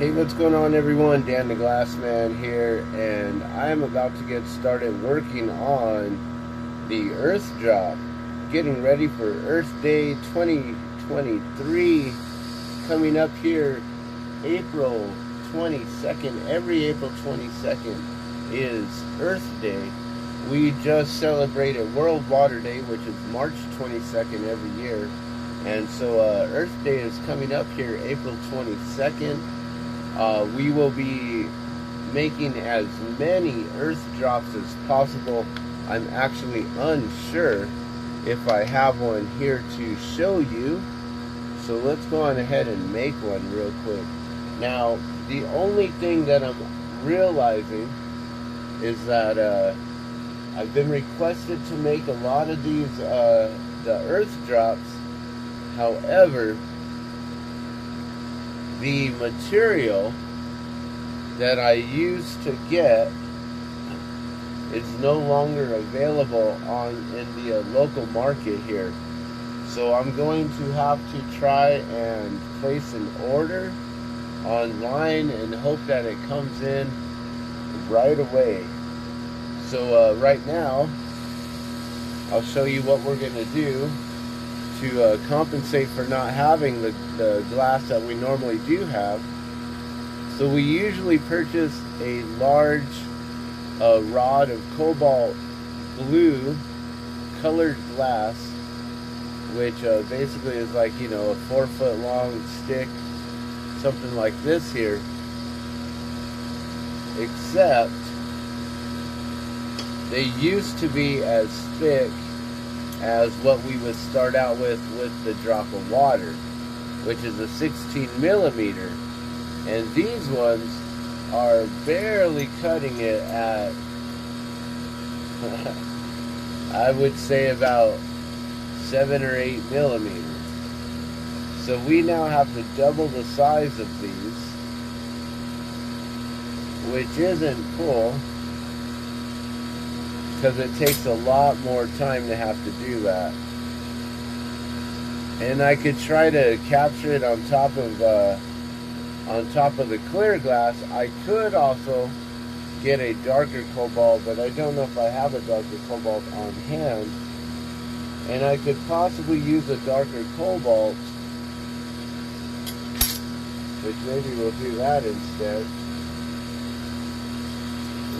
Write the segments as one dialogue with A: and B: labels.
A: Hey, what's going on, everyone? Dan the Glassman here, and I'm about to get started working on the Earth drop, getting ready for Earth Day 2023, coming up here April 22nd. Every April 22nd is Earth Day. We just celebrated World Water Day, which is March 22nd every year, and so Earth Day is coming up here April 22nd. We will be making as many earth drops as possible. I'm actually unsure if I have one here to show you, so let's go on ahead and make one real quick. Now, the only thing that I'm realizing is that I've been requested to make a lot of these the earth drops. However, the material that I used to get is no longer available in the local market here. So I'm going to have to try and place an order online and hope that it comes in right away. So right now, I'll show you what we're going to do to compensate for not having the glass that we normally do have. So we usually purchase a large rod of cobalt blue colored glass, which basically is like, you know, a 4-foot long stick, something like this here, except they used to be as thick as what we would start out with the drop of water, which is a 16 millimeter, and these ones are barely cutting it at I would say about 7 or 8 millimeters. So we now have to double the size of these, which isn't cool, because it takes a lot more time to have to do that. And I could try to capture it on top of the clear glass. I could also get a darker cobalt, but I don't know if I have a darker cobalt on hand. And I could possibly use a darker cobalt, which maybe we'll do that instead.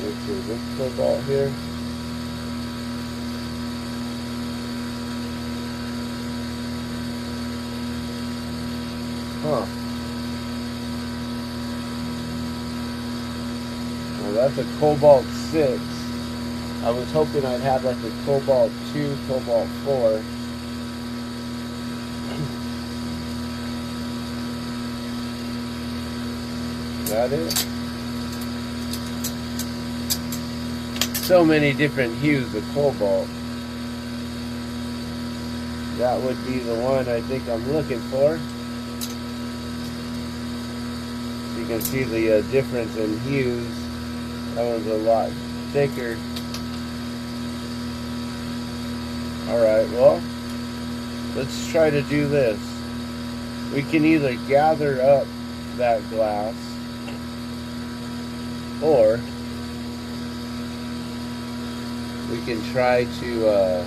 A: Let's see, this cobalt here. Huh. Well, that's a cobalt 6. I was hoping I'd have like a cobalt 2, cobalt 4. Is that it? So many different hues of cobalt. That would be the one I think I'm looking for. You can see the difference in hues. That one's a lot thicker. Alright, well, let's try to do this. We can either gather up that glass, or we can try to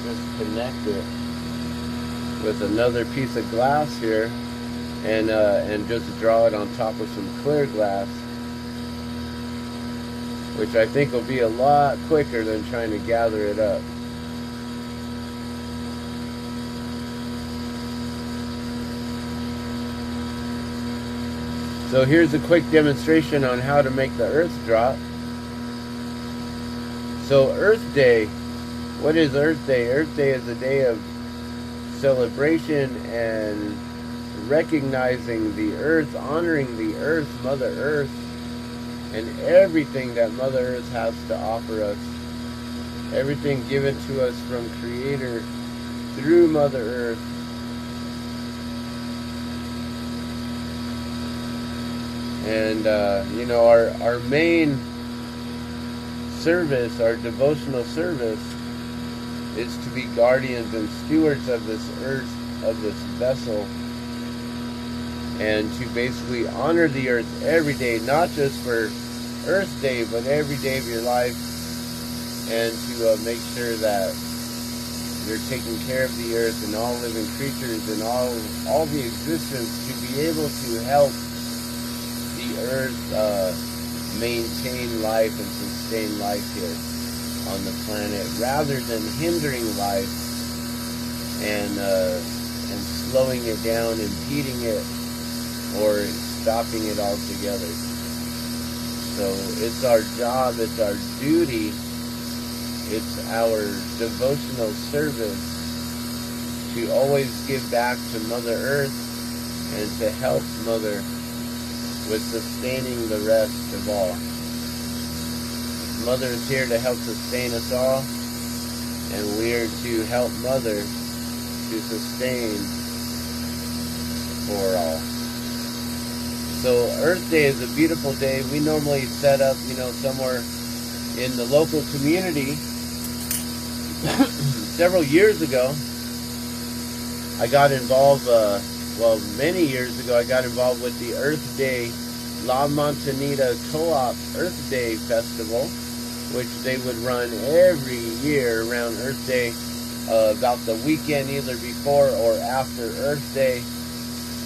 A: just connect it with another piece of glass here, and just draw it on top of some clear glass, which I think will be a lot quicker than trying to gather it up. So here's a quick demonstration on how to make the earth drop. So Earth Day, what is Earth Day? Earth Day is a day of celebration and recognizing the earth, honoring the earth, Mother Earth, and everything that Mother Earth has to offer us. Everything given to us from Creator through Mother Earth. And you know, our main service, our devotional service, is to be guardians and stewards of this earth, of this vessel, and to basically honor the earth every day, not just for Earth Day, but every day of your life, and to make sure that you're taking care of the earth and all living creatures and all the existence, to be able to help the earth maintain life and sustain life here on the planet, rather than hindering life and slowing it down, impeding it, or stopping it altogether. So it's our job, it's our duty, it's our devotional service to always give back to Mother Earth and to help Mother with sustaining the rest of all. Mother is here to help sustain us all, and we are to help Mother to sustain for all. So Earth Day is a beautiful day. We normally set up, somewhere in the local community. Several years ago, I got involved, many years ago, I got involved with the EarthDay La Montanita Co-op Earth Day Festival, which they would run every year around Earth Day, about the weekend either before or after Earth Day.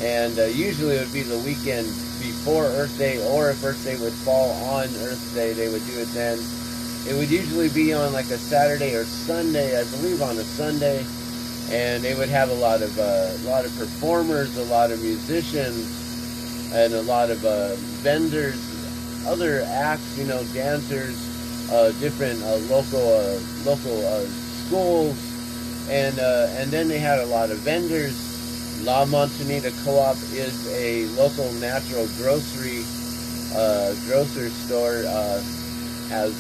A: And usually it would be the weekend before Earth Day, or if Earth Day would fall on Earth Day, they would do it then. It would usually be on like a Saturday or Sunday, I believe on a Sunday, and they would have a lot of performers, a lot of musicians, and a lot of vendors, other acts, dancers, different local schools, and then they had a lot of vendors. La Montanita Co-op is a local natural grocery store, has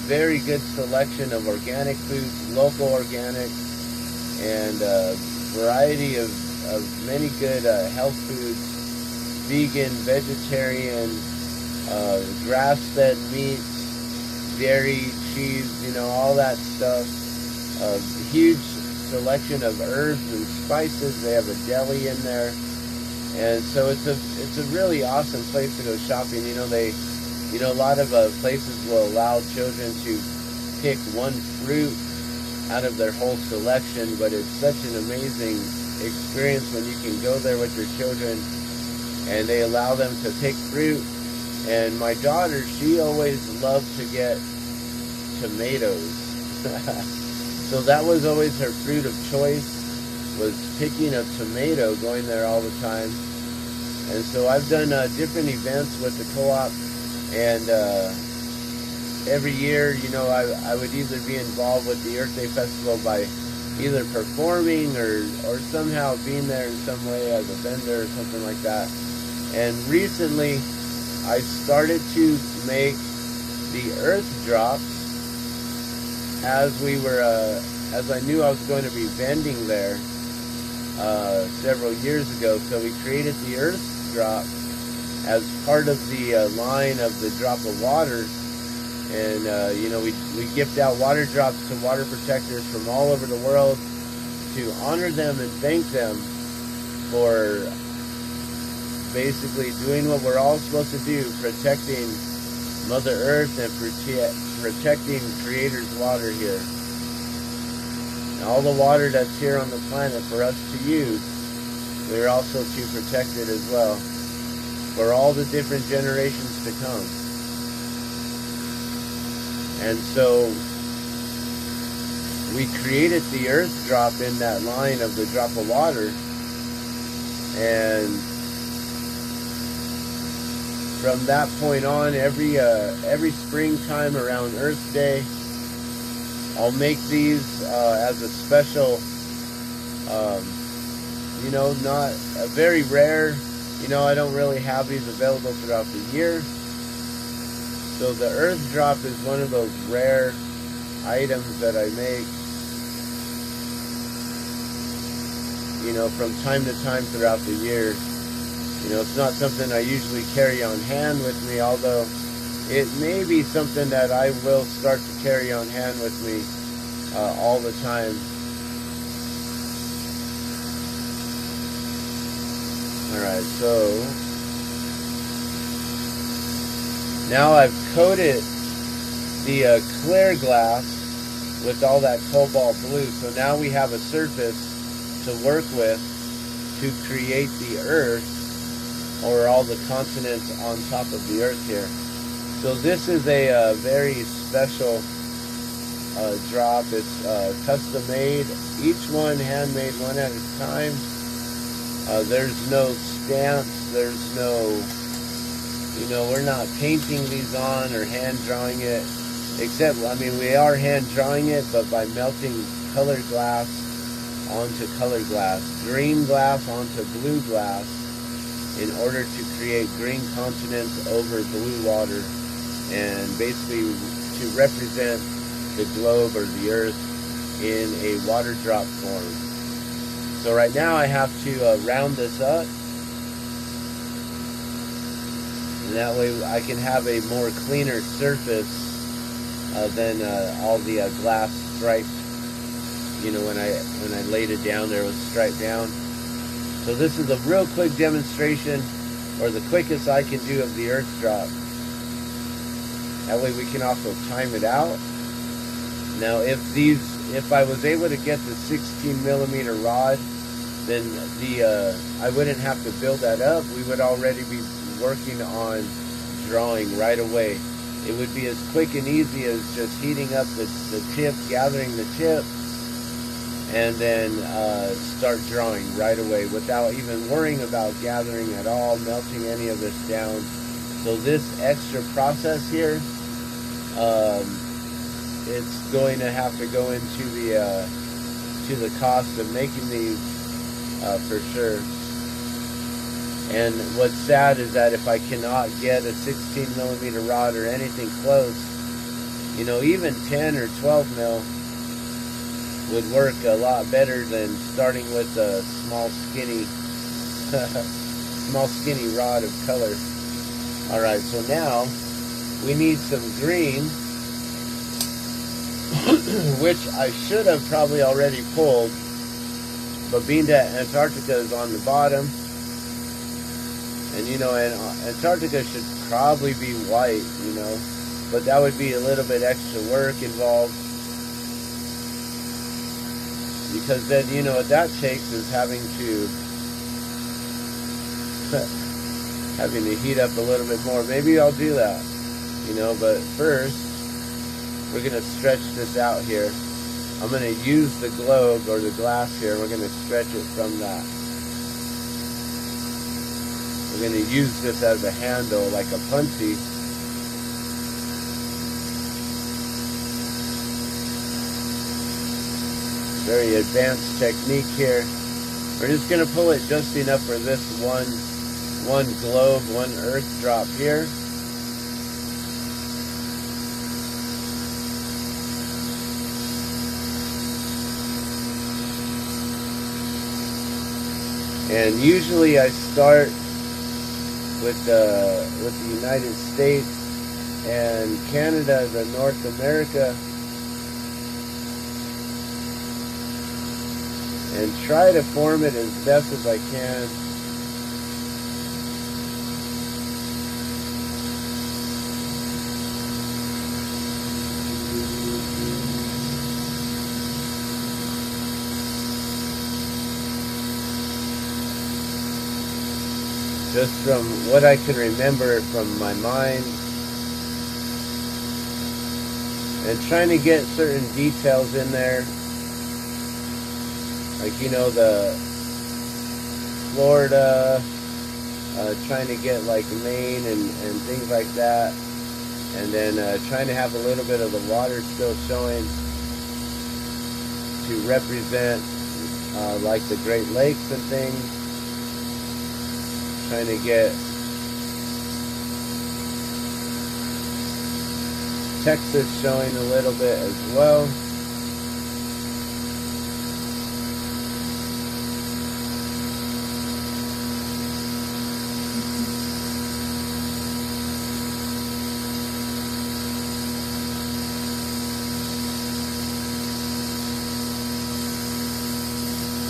A: very good selection of organic foods, local organics, and a variety of many good health foods, vegan, vegetarian, grass-fed meats, dairy, cheese, all that stuff. A huge selection of herbs and spices. They have a deli in there, and so it's a really awesome place to go shopping. A lot of places will allow children to pick one fruit out of their whole selection, but it's such an amazing experience when you can go there with your children and they allow them to pick fruit. And my daughter, she always loved to get tomatoes. So that was always her fruit of choice, was picking a tomato, going there all the time. And so I've done different events with the co-op, and every year, I would either be involved with the Earth Day Festival by either performing or somehow being there in some way as a vendor or something like that. And recently, I started to make the earth drops as I knew I was going to be vending there several years ago. So we created the earth drop as part of the line of the drop of water. And, we gift out water drops to water protectors from all over the world to honor them and thank them for basically doing what we're all supposed to do, protecting Mother Earth and protecting Creator's water here. And all the water that's here on the planet for us to use, we're also to protect it as well for all the different generations to come. And so we created the earth drop in that line of the drop of water, and from that point on, every springtime around Earth Day, I'll make these as a special, not a very rare, I don't really have these available throughout the year. So the earth drop is one of those rare items that I make, from time to time throughout the year. It's not something I usually carry on hand with me, although it may be something that I will start to carry on hand with me all the time. Alright, so now I've coated the clear glass with all that cobalt blue, so now we have a surface to work with to create the Earth, or all the continents on top of the Earth here. So this is a very special drop. It's custom made, each one handmade one at a time. There's no stamps, there's no, we're not painting these on or hand drawing it, except, I mean, we are hand drawing it, but by melting colored glass onto colored glass, green glass onto blue glass, in order to create green continents over blue water, and basically to represent the globe or the Earth in a water drop form. So right now I have to round this up, and that way I can have a more cleaner surface than all the glass striped. When I laid it down there, it was striped down. So this is a real quick demonstration, or the quickest I can do, of the Earth drop. That way we can also time it out. Now if I was able to get the 16mm rod, then I wouldn't have to build that up. We would already be working on drawing right away. It would be as quick and easy as just heating up the tip, gathering the tip, and then start drawing right away without even worrying about gathering at all, melting any of this down. So this extra process here, it's going to have to go into the cost of making these for sure. And what's sad is that if I cannot get a 16mm rod or anything close, even 10 or 12 mil would work a lot better than starting with a small skinny rod of color. Alright, so now we need some green, which I should have probably already pulled, but being that Antarctica is on the bottom, and Antarctica should probably be white, but that would be a little bit extra work involved, because then what that takes is having to heat up a little bit more. Maybe I'll do that, but first we're going to stretch this out here. I'm going to use the globe or the glass here. We're going to stretch it from that. We're going to use this as a handle, like a punchy. Very advanced technique here. We're just going to pull it just enough for this one globe, one Earth drop here. And usually I start with the United States and Canada, the North America, and try to form it as best as I can. Just from what I can remember from my mind, and trying to get certain details in there, like the Florida, trying to get like Maine and things like that, and then trying to have a little bit of the water still showing to represent like the Great Lakes and things. Trying to get Texas showing a little bit as well.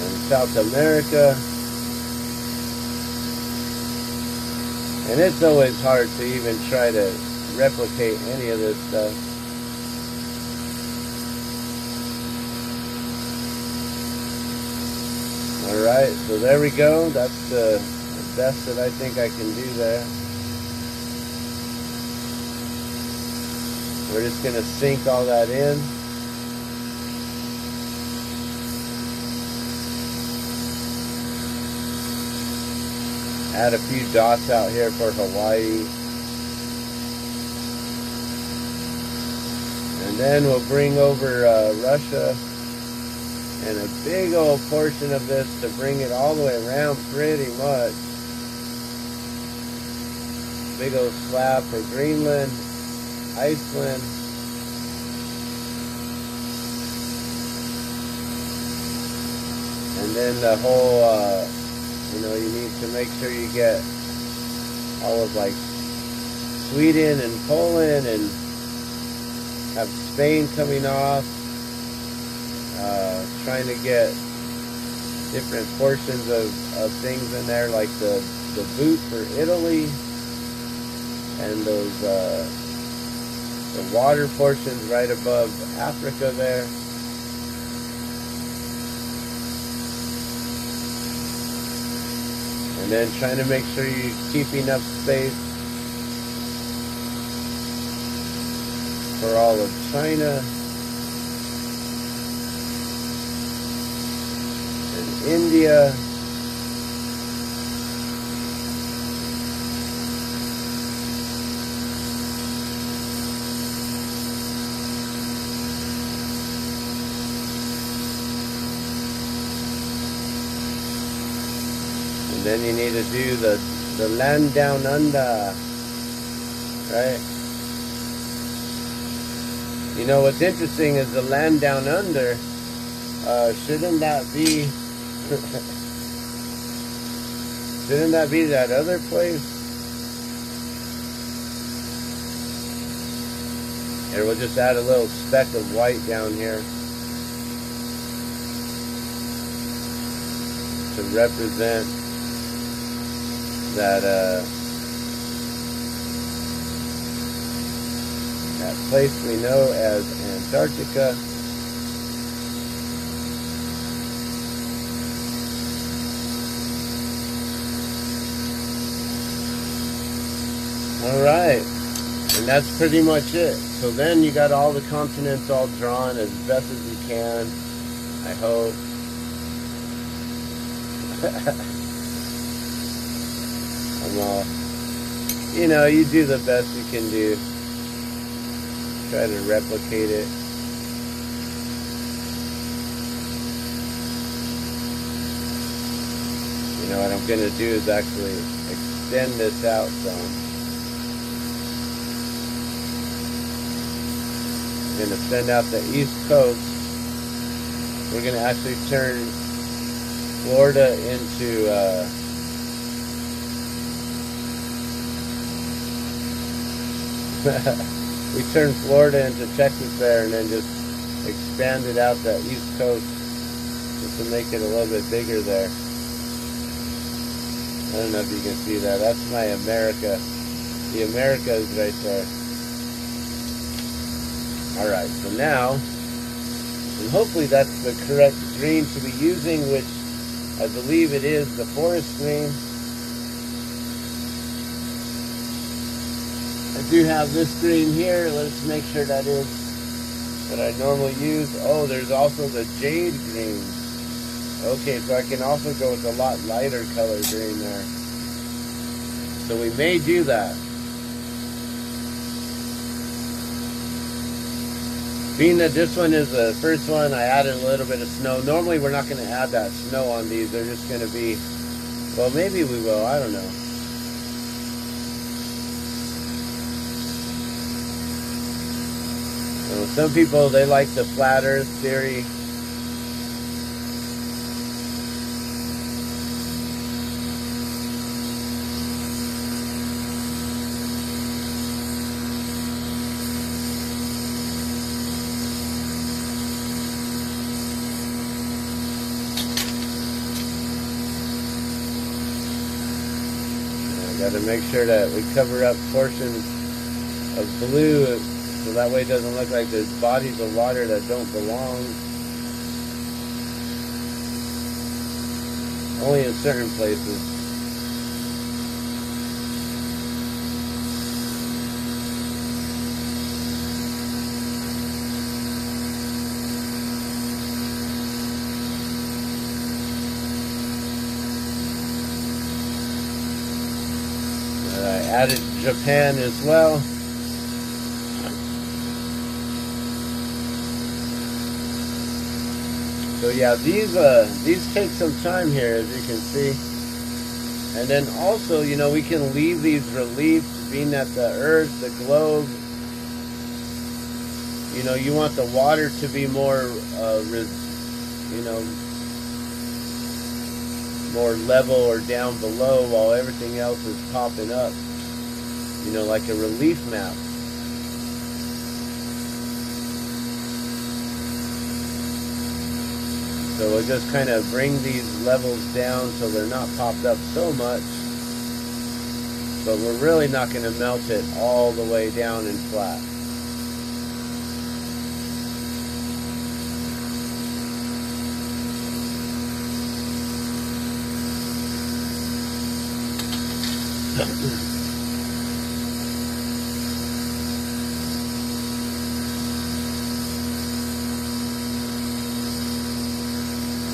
A: And South America. And it's always hard to even try to replicate any of this stuff. Alright, so there we go. That's the best that I think I can do there. We're just going to sink all that in. Add a few dots out here for Hawaii. And then we'll bring over Russia and a big old portion of this to bring it all the way around pretty much. Big old slab for Greenland, Iceland. And then the whole, you know, you need to make sure you get all of like Sweden and Poland, and have Spain coming off. Trying to get different portions of things in there, like the boot for Italy, and those the water portions right above Africa there. And then trying to make sure you keep enough space for all of China and India. And then you need to do the land down under, right? You know, what's interesting is the land down under, shouldn't that be, shouldn't that be that other place? Here, we'll just add a little speck of white down here to represent that that place we know as Antarctica. All right, and that's pretty much it. So then you got all the continents all drawn as best as you can, I hope. You know, you do the best you can do. Try to replicate it. You know, what I'm going to do is actually extend this out some. I'm going to send out the East Coast. We're going to actually turn Florida into we turned Florida into Texas there, and then just expanded out the East Coast just to make it a little bit bigger there. I don't know if you can see that. That's my America. The Americas right there. Alright, so now, and hopefully that's the correct green to be using, which I believe it is the forest green. I do have this green here. Let's make sure that is what I normally use. Oh, there's also the jade green. Okay, so I can also go with a lot lighter color green there. So we may do that. Being that this one is the first one, I added a little bit of snow. Normally we're not going to add that snow on these. They're just going to be, well, maybe we will. I don't know. Some people, they like the flat earth theory. Got to make sure that we cover up portions of blue so that way it doesn't look like there's bodies of water that don't belong. Only in certain places. I added Japan as well. So yeah, these take some time here, as you can see. And then also, you know, we can leave these reliefs, being that the Earth, the globe, you know, you want the water to be more, you know, more level or down below, while everything else is popping up, you know, like a relief map. So we'll just kind of bring these levels down so they're not popped up so much, but we're really not going to melt it all the way down and flat.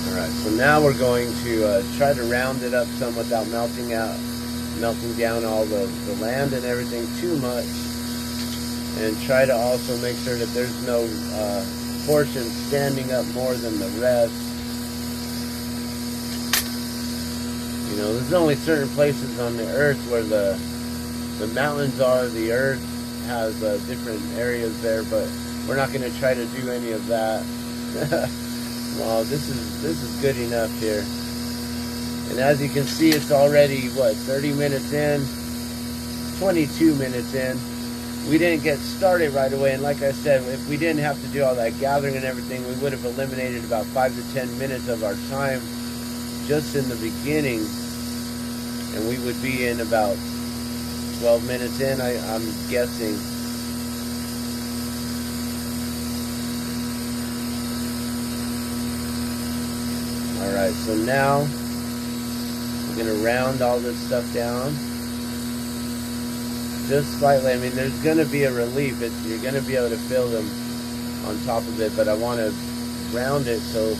A: Alright, so now we're going to try to round it up some without melting down all the land and everything too much, and try to also make sure that there's no portion standing up more than the rest. You know, there's only certain places on the earth where the mountains are. The earth has different areas there, but we're not going to try to do any of that. Well, this is good enough here. And as you can see, it's already, what, 30 minutes in, 22 minutes in. We didn't get started right away, and like I said, if we didn't have to do all that gathering and everything, we would have eliminated about 5 to 10 minutes of our time just in the beginning, and we would be in about 12 minutes in, I'm guessing. Alright, so now we're going to round all this stuff down just slightly. I mean, there's going to be a relief. You're going to be able to feel them on top of it, but I want to round it so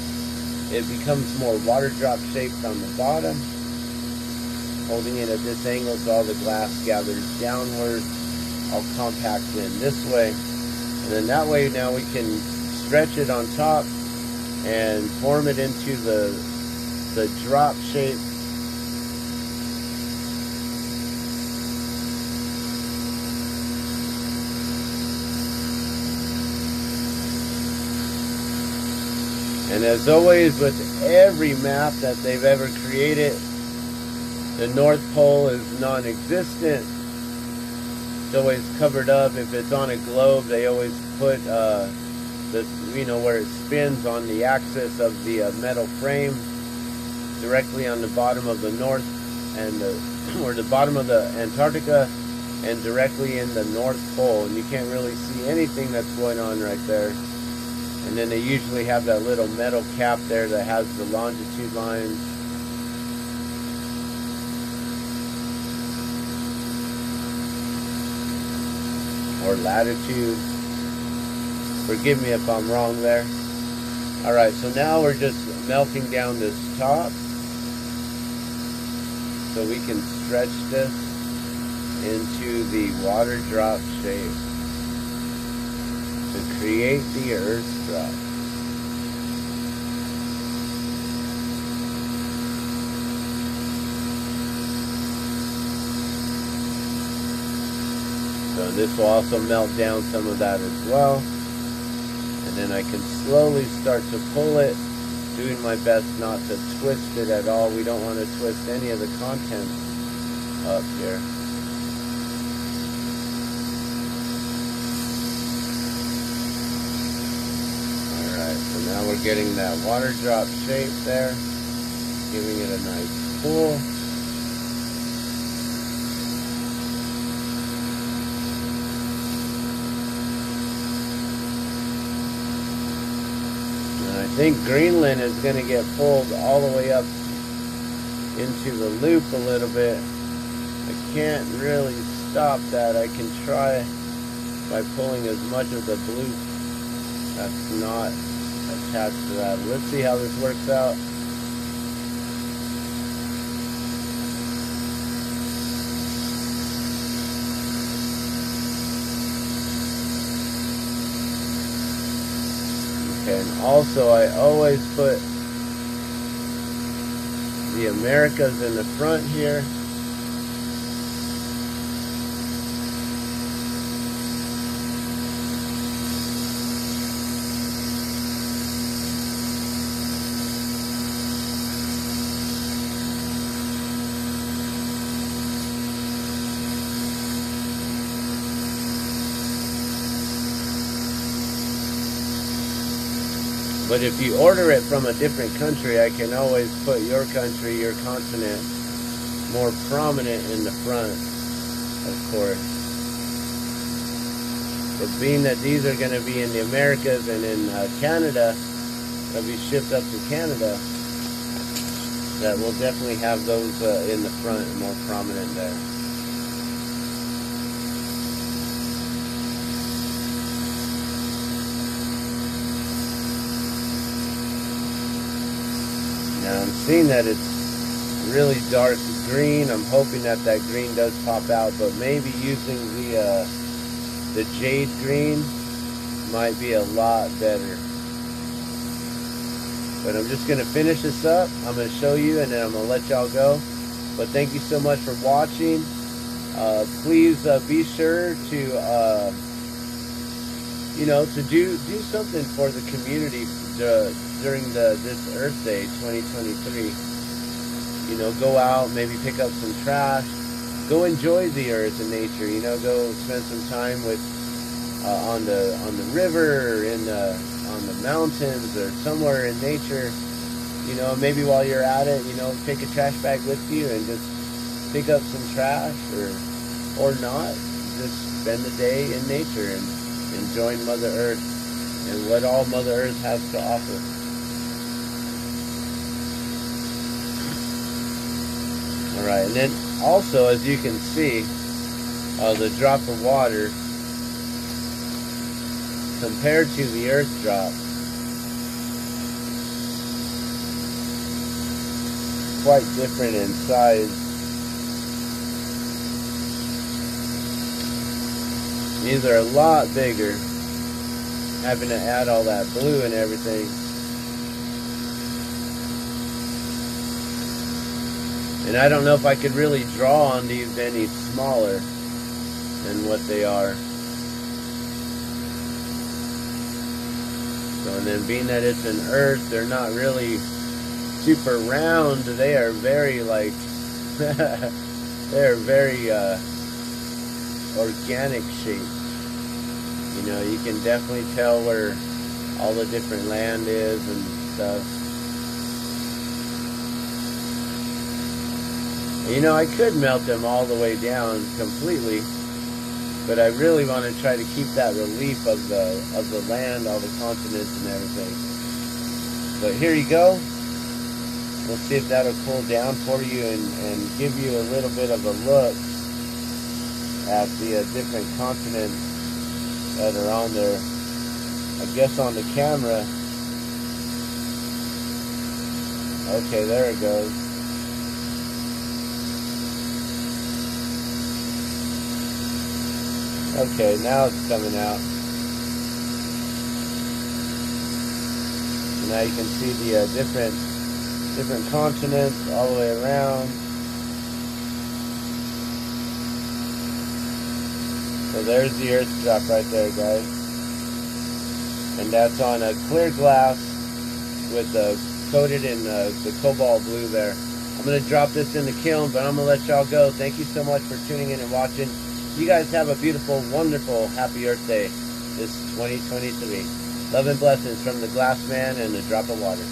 A: it becomes more water drop shaped on the bottom, holding it at this angle so all the glass gathers downward, all compact in this way. And then that way now we can stretch it on top and form it into the drop shape. And as always with every map that they've ever created, the North Pole is non-existent. It's always covered up. If it's on a globe, they always put you know, where it spins on the axis of the metal frame directly on the bottom of the North and or the bottom of the Antarctica and directly in the North Pole, and you can't really see anything that's going on right there. And then they usually have that little metal cap there that has the longitude lines. Or latitude. Forgive me if I'm wrong there. Alright, so now we're just melting down this top so we can stretch this into the water drop shape to create the earth drop. So this will also melt down some of that as well. And then I can slowly start to pull it, doing my best not to twist it at all. We don't want to twist any of the content up here. Alright, so now we're getting that water drop shape there, giving it a nice pull. think Greenland is going to get pulled all the way up into the loop a little bit. I can't really stop that. I can try by pulling as much of the blue that's not attached to that. Let's see how this works out. Okay, and also I always put the Americas in the front here. But if you order it from a different country, I can always put your country, your continent, more prominent in the front, of course. But being that these are going to be in the Americas and in Canada, they'll be shipped up to Canada, that will definitely have those in the front, more prominent there. Now I'm seeing that it's really dark green. I'm hoping that that green does pop out, but maybe using the jade green might be a lot better. But I'm just going to finish this up. I'm going to show you and then I'm going to let y'all go. But thank you so much for watching. Please be sure to you know, to do something for the community during this Earth Day 2023. You know, go out, maybe pick up some trash, go enjoy the earth and nature. You know, go spend some time with on the river, or on the mountains, or somewhere in nature. You know, maybe while you're at it, you know, take a trash bag with you and just pick up some trash, or not. Just spend the day in nature and enjoying Mother Earth and what all Mother Earth has to offer. Alright, and then also, as you can see, the drop of water compared to the Earth drop, quite different in size. These are a lot bigger, having to add all that blue and everything. And I don't know if I could really draw on these any smaller than what they are. So, and then being that it's an Earth, they're not really super round. They are very like, they're very organic shape. You know, you can definitely tell where all the different land is and stuff. You know, I could melt them all the way down completely, but I really want to try to keep that relief of the land, all the continents and everything. But here you go. We'll see if that'll cool down for you and give you a little bit of a look at the different continents that are on there. I guess on the camera. Okay, there it goes. Okay, now it's coming out. So now you can see the different continents all the way around. So there's the Earth drop right there, guys. And that's on a clear glass with coated in the cobalt blue there. I'm going to drop this in the kiln, but I'm going to let y'all go. Thank you so much for tuning in and watching. You guys have a beautiful, wonderful, happy Earth Day this 2023. Love and blessings from the Glass Man and the Drop of Water.